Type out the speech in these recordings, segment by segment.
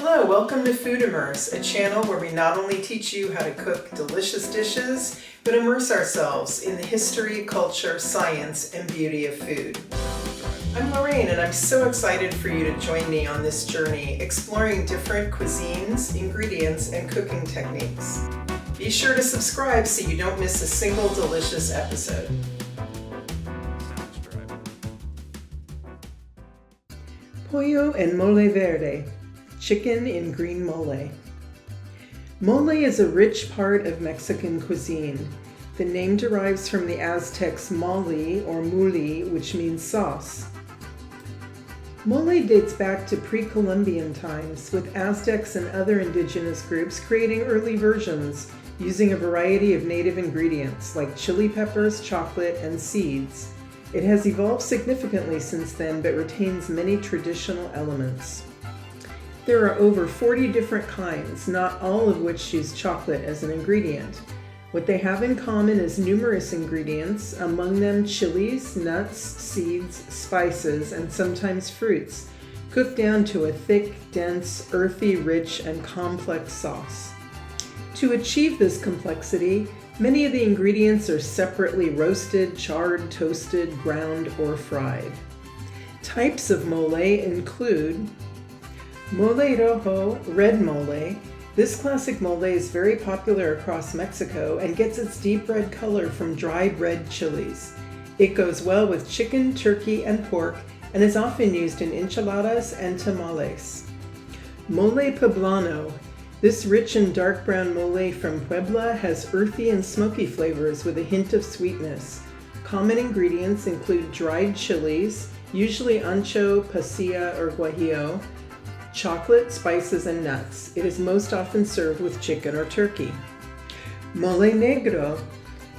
Hello, welcome to Food Immerse, a channel where we not only teach you how to cook delicious dishes, but immerse ourselves in the history, culture, science, and beauty of food. I'm Lorraine, and I'm so excited for you to join me on this journey, exploring different cuisines, ingredients, and cooking techniques. Be sure to subscribe so you don't miss a single delicious episode. Pollo and mole verde. Chicken in green mole. Mole is a rich part of Mexican cuisine. The name derives from the Aztecs' molli or mulli, which means sauce. Mole dates back to pre-Columbian times, with Aztecs and other indigenous groups creating early versions using a variety of native ingredients like chili peppers, chocolate, and seeds. It has evolved significantly since then, but retains many traditional elements. There are over 40 different kinds, not all of which use chocolate as an ingredient. What they have in common is numerous ingredients, among them chilies, nuts, seeds, spices, and sometimes fruits, cooked down to a thick, dense, earthy, rich, and complex sauce. To achieve this complexity, many of the ingredients are separately roasted, charred, toasted, ground, or fried. Types of mole include mole rojo, red mole. This classic mole is very popular across Mexico and gets its deep red color from dried red chilies. It goes well with chicken, turkey, and pork and is often used in enchiladas and tamales. Mole poblano. This rich and dark brown mole from Puebla has earthy and smoky flavors with a hint of sweetness. Common ingredients include dried chilies, usually ancho, pasilla, or guajillo, chocolate, spices, and nuts. It is most often served with chicken or turkey. Mole negro.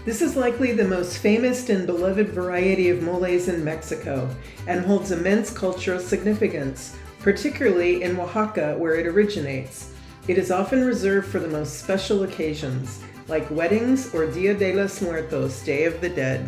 This is likely the most famous and beloved variety of moles in Mexico and holds immense cultural significance, particularly in Oaxaca, where it originates. It is often reserved for the most special occasions, like weddings or Dia de los Muertos, Day of the Dead.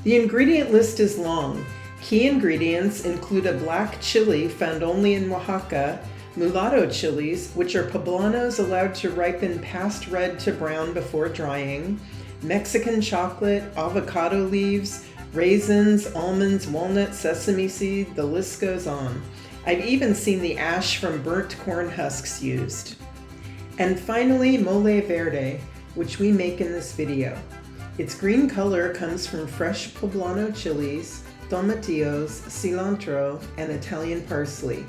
The ingredient list is long. Key ingredients include a black chili found only in Oaxaca, mulatto chilies, which are poblanos allowed to ripen past red to brown before drying, Mexican chocolate, avocado leaves, raisins, almonds, walnuts, sesame seed, the list goes on. I've even seen the ash from burnt corn husks used. And finally, mole verde, which we make in this video. Its green color comes from fresh poblano chilies, tomatillos, cilantro, and Italian parsley.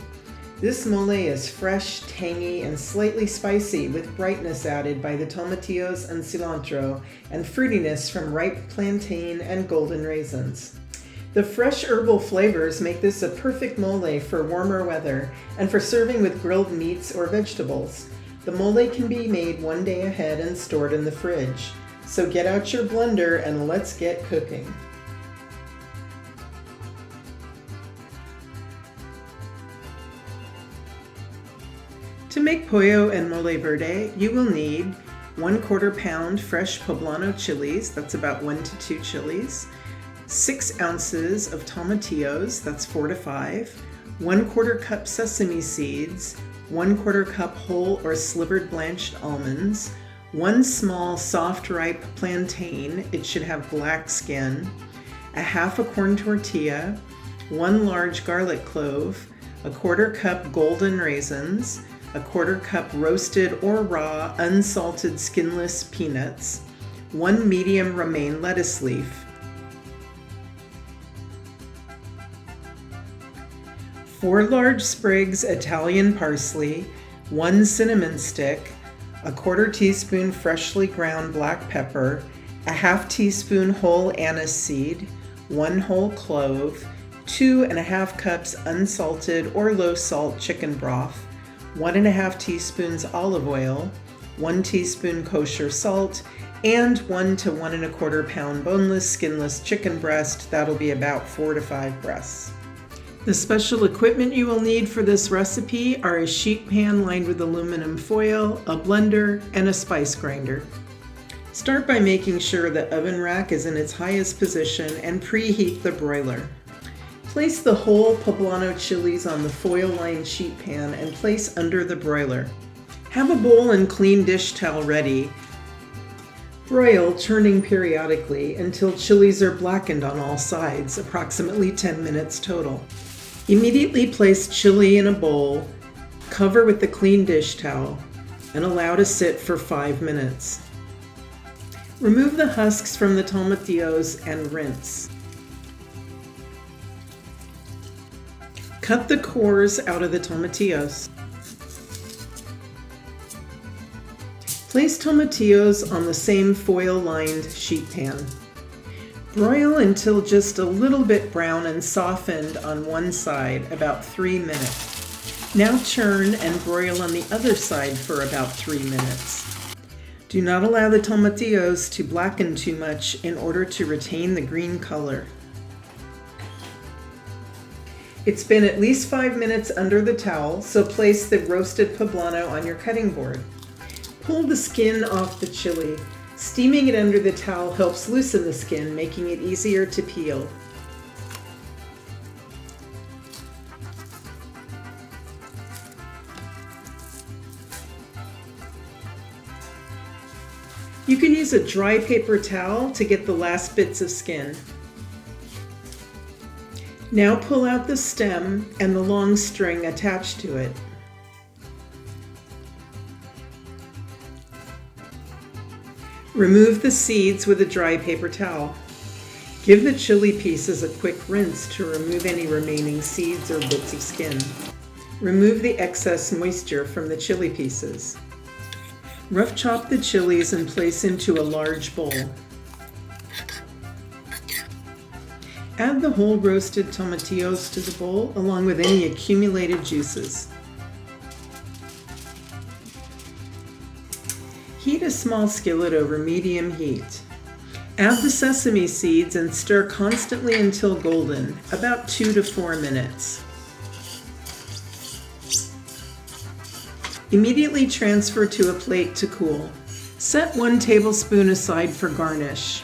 This mole is fresh, tangy, and slightly spicy with brightness added by the tomatillos and cilantro and fruitiness from ripe plantain and golden raisins. The fresh herbal flavors make this a perfect mole for warmer weather and for serving with grilled meats or vegetables. The mole can be made one day ahead and stored in the fridge. So get out your blender and let's get cooking. To make pollo and mole verde, you will need 1/4 pound fresh poblano chilies, that's about 1 to 2 chilies, 6 ounces of tomatillos, that's 4 to 5, 1/4 cup sesame seeds, 1/4 cup whole or slivered blanched almonds, 1 small soft ripe plantain, it should have black skin, a half a corn tortilla, 1 large garlic clove, a 1/4 cup golden raisins, a 1/4 cup roasted or raw unsalted skinless peanuts, 1 medium romaine lettuce leaf, 4 large sprigs Italian parsley, 1 cinnamon stick, a 1/4 teaspoon freshly ground black pepper, a 1/2 teaspoon whole anise seed, 1 whole clove, 2 1/2 cups unsalted or low salt chicken broth, 1 1/2 teaspoons olive oil, 1 teaspoon kosher salt, and 1 to 1 1/4 pound boneless, skinless chicken breast. That'll be about 4 to 5 breasts. The special equipment you will need for this recipe are a sheet pan lined with aluminum foil, a blender, and a spice grinder. Start by making sure the oven rack is in its highest position and preheat the broiler. Place the whole poblano chilies on the foil-lined sheet pan and place under the broiler. Have a bowl and clean dish towel ready. Broil, turning periodically, until chilies are blackened on all sides, approximately 10 minutes total. Immediately place chili in a bowl, cover with the clean dish towel, and allow to sit for 5 minutes. Remove the husks from the tomatillos and rinse. Cut the cores out of the tomatillos. Place tomatillos on the same foil-lined sheet pan. Broil until just a little bit brown and softened on one side, about 3 minutes. Now turn and broil on the other side for about 3 minutes. Do not allow the tomatillos to blacken too much in order to retain the green color. It's been at least 5 minutes under the towel, so place the roasted poblano on your cutting board. Pull the skin off the chili. Steaming it under the towel helps loosen the skin, making it easier to peel. You can use a dry paper towel to get the last bits of skin. Now pull out the stem and the long string attached to it. Remove the seeds with a dry paper towel. Give the chili pieces a quick rinse to remove any remaining seeds or bits of skin. Remove the excess moisture from the chili pieces. Rough chop the chilies and place into a large bowl. Add the whole roasted tomatillos to the bowl along with any accumulated juices. Heat a small skillet over medium heat. Add the sesame seeds and stir constantly until golden, about 2 to 4 minutes. Immediately transfer to a plate to cool. Set 1 tablespoon aside for garnish.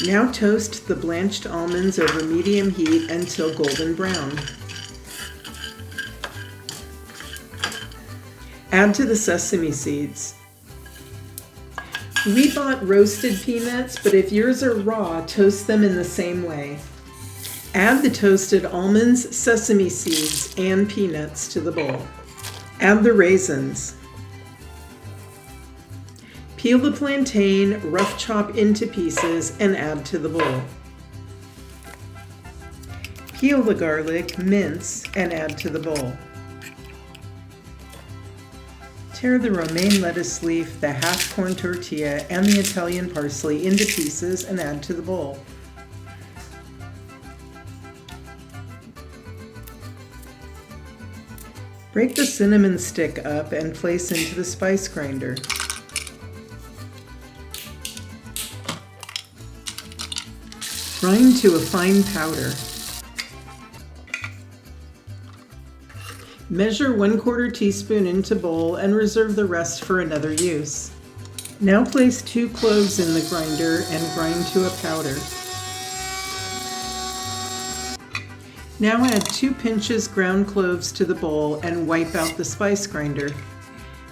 Now toast the blanched almonds over medium heat until golden brown. Add to the sesame seeds. We bought roasted peanuts, but if yours are raw, toast them in the same way. Add the toasted almonds, sesame seeds, and peanuts to the bowl. Add the raisins. Peel the plantain, rough chop into pieces, and add to the bowl. Peel the garlic, mince, and add to the bowl. Tear the romaine lettuce leaf, the half-corn tortilla, and the Italian parsley into pieces and add to the bowl. Break the cinnamon stick up and place into the spice grinder. Grind to a fine powder. Measure 1/4 teaspoon into bowl and reserve the rest for another use. Now place 2 cloves in the grinder and grind to a powder. Now add 2 pinches ground cloves to the bowl and wipe out the spice grinder.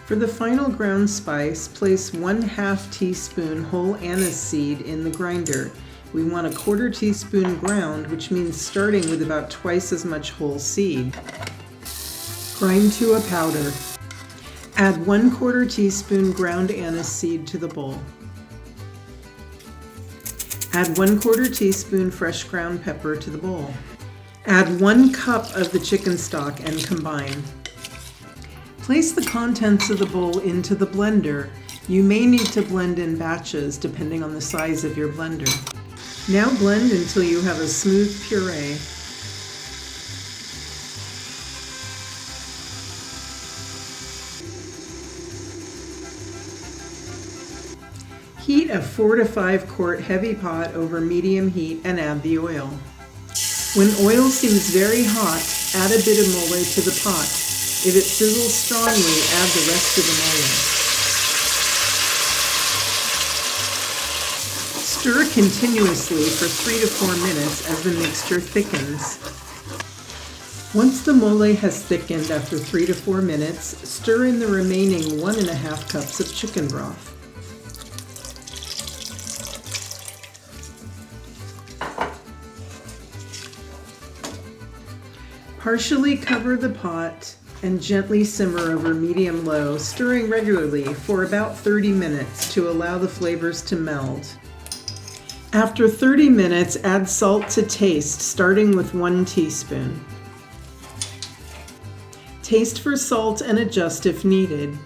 For the final ground spice, place 1/2 teaspoon whole anise seed in the grinder. We want 1/4 teaspoon ground, which means starting with about twice as much whole seed. Grind to a powder. Add 1/4 teaspoon ground anise seed to the bowl. Add 1/4 teaspoon fresh ground pepper to the bowl. Add 1 cup of the chicken stock and combine. Place the contents of the bowl into the blender. You may need to blend in batches depending on the size of your blender. Now blend until you have a smooth puree. Heat a 4 to 5 quart heavy pot over medium heat and add the oil. When oil seems very hot, add a bit of molli to the pot. If it sizzles strongly, add the rest of the molli. Stir continuously for 3 to 4 minutes as the mixture thickens. Once the mole has thickened after 3 to 4 minutes, stir in the remaining 1½ cups of chicken broth. Partially cover the pot and gently simmer over medium-low, stirring regularly for about 30 minutes to allow the flavors to meld. After 30 minutes, add salt to taste, starting with 1 teaspoon. Taste for salt and adjust if needed.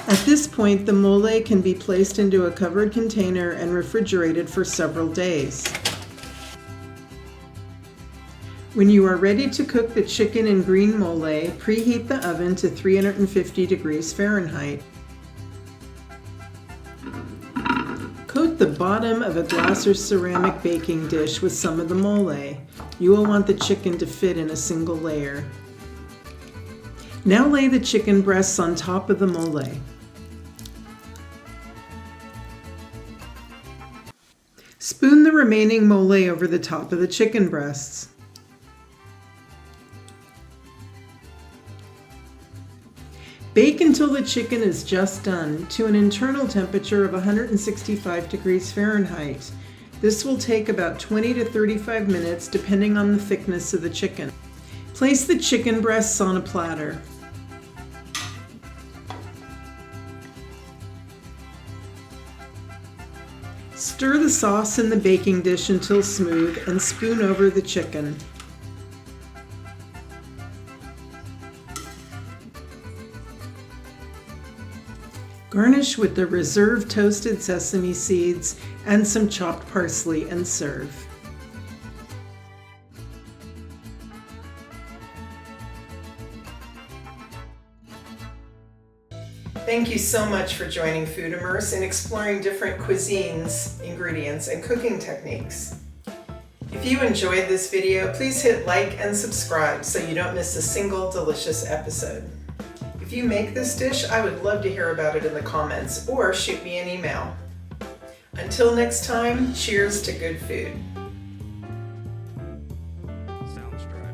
At this point, the mole can be placed into a covered container and refrigerated for several days. When you are ready to cook the chicken and green mole, preheat the oven to 350 degrees Fahrenheit. Coat the bottom of a glass or ceramic baking dish with some of the mole. You will want the chicken to fit in a single layer. Now lay the chicken breasts on top of the mole. Spoon the remaining mole over the top of the chicken breasts. Bake until the chicken is just done to an internal temperature of 165 degrees Fahrenheit. This will take about 20 to 35 minutes depending on the thickness of the chicken. Place the chicken breasts on a platter. Stir the sauce in the baking dish until smooth and spoon over the chicken. Garnish with the reserved toasted sesame seeds and some chopped parsley and serve. Thank you so much for joining Food Immerse and exploring different cuisines, ingredients, and cooking techniques. If you enjoyed this video, please hit like and subscribe so you don't miss a single delicious episode. If you make this dish, I would love to hear about it in the comments or shoot me an email. Until next time, cheers to good food. Sounds dry.